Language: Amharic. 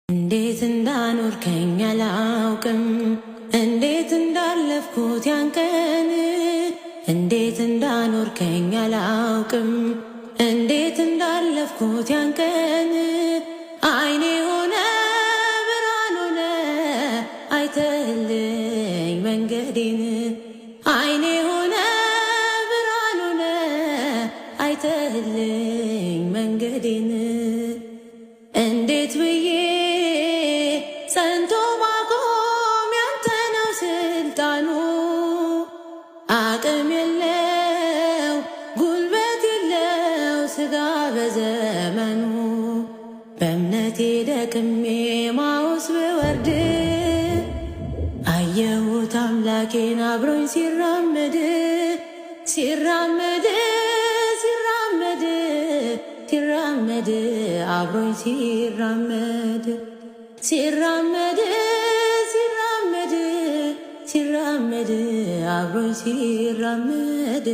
እንዴት እንዳኖርከኝ አላውቅም፣ እንዴት እንዳለፍኩት ያን ቀን። እንዴት እንዳኖርከኝ አላውቅም፣ እንዴት እንዳለፍኩት ያን ቀን። አይኔ ሆነ ብርሃን ሆነ አይተህልኝ መንገዴን። አይኔ ሆነ ብርሃን ሆነ አይተህልኝ መንገዴን። እንዴት ብዬ ጸንቶ ማቆም ያንተ ነው ስልጣኑ። አቅም የለው ጉልበት የለው ስጋ በዘመኑ። በእምነቴ ደክሜ ማውስ ብወርድ አየሁት አምላኬን አብሮኝ ሲራመድ ሲራመድ ሲራመድ ሲራመድ አብሮኝ ሲራመድ ሲራመድ ሲራመድ ሲራመድ አብሮኝ ሲራመድ